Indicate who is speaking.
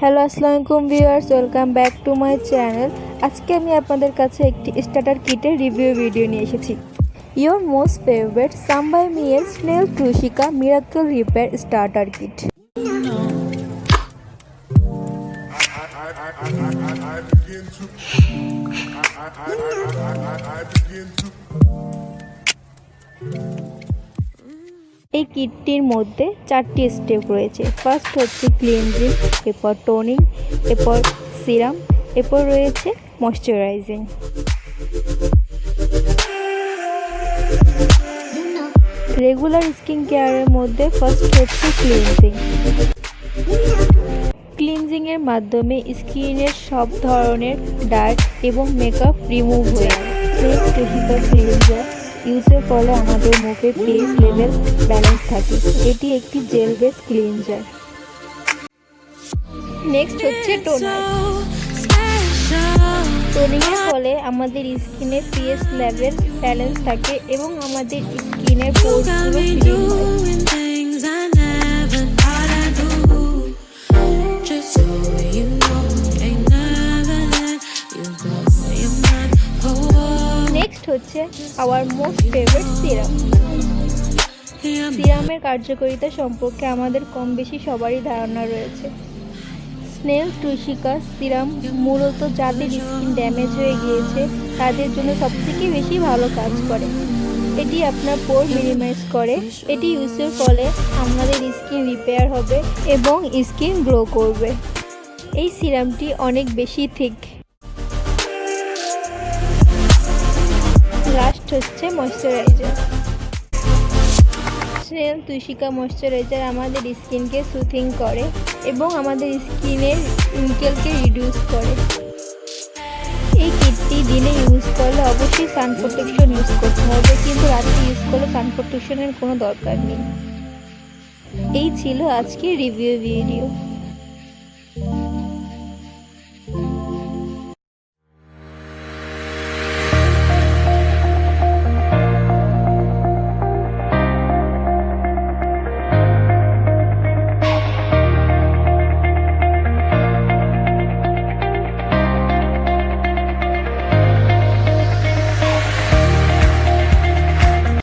Speaker 1: Hello আসসালামু আলাইকুম viewers, welcome back to my channel. আজকে আমি আপনাদের কাছে একটি স্টার্টার কিটের রিভিউ ভিডিও নিয়ে এসেছি। Your most favourite some by mi এর snail truecica miracle repair starter kit. এই কিটটির মধ্যে 4টি স্টেপ রয়েছে। ফার্স্ট হচ্ছে ক্লিনজিং, এরপর টোনিং, এরপর সিরাম, এরপর রয়েছে ময়শ্চারাইজিং। রেগুলার স্কিন কেয়ারের মধ্যে ফার্স্ট হচ্ছে ক্লিনজিং। ক্লিনজিংয়ের মাধ্যমে স্কিনের সব ধরনের ডার্ট এবং মেকআপ রিমুভ হয়ে যায়। ট্রুশিকা ক্লিনজার ইউজের ফলে আমাদের মুখের পিএইচ লেভেল ব্যালেন্স থাকে। এটি একটি জেল বেস ক্লিনজার। নেক্সট হচ্ছে টোনার। টোনিংয়ের ফলে আমাদের স্কিনের পিএইচ লেভেল ব্যালেন্স থাকে এবং আমাদের স্কিনের পোরগুলো ক্লিন হয়। নেক্সট হচ্ছে আওয়ার মোস্ট ফেভারিট সিরাম। সিরামের কার্যকারিতা সম্পর্কে আমাদের কম বেশি সবারই ধারণা রয়েছে। স্নেল ট্রুশিকা সিরাম মূলত যাদের স্কিন ড্যামেজ হয়ে গিয়েছে তাদের জন্য সবথেকে বেশি ভালো কাজ করে। এটি আপনার পোর মিনিমাইজ করে। এটি ইউজের ফলে আমাদের স্কিন রিপেয়ার হবে এবং স্কিন গ্লো করবে। এই সিরামটি অনেক বেশি থিক। লাস্ট হচ্ছে ময়শ্চারাইজার। স্নেল ট্রুশিকা ময়শ্চারাইজার আমাদের স্কিনকে সুথিং করে এবং আমাদের স্কিনের রিঙ্কেলকে রিডিউস করে। এই কিটটি দিনে ইউজ করলে অবশ্যই সান প্রোটেকশন ইউজ করতে হবে, কিন্তু রাতে ইউজ করলে সান প্রোটেকশনের কোনো দরকার নেই। এই ছিল আজকের রিভিউ ভিডিও।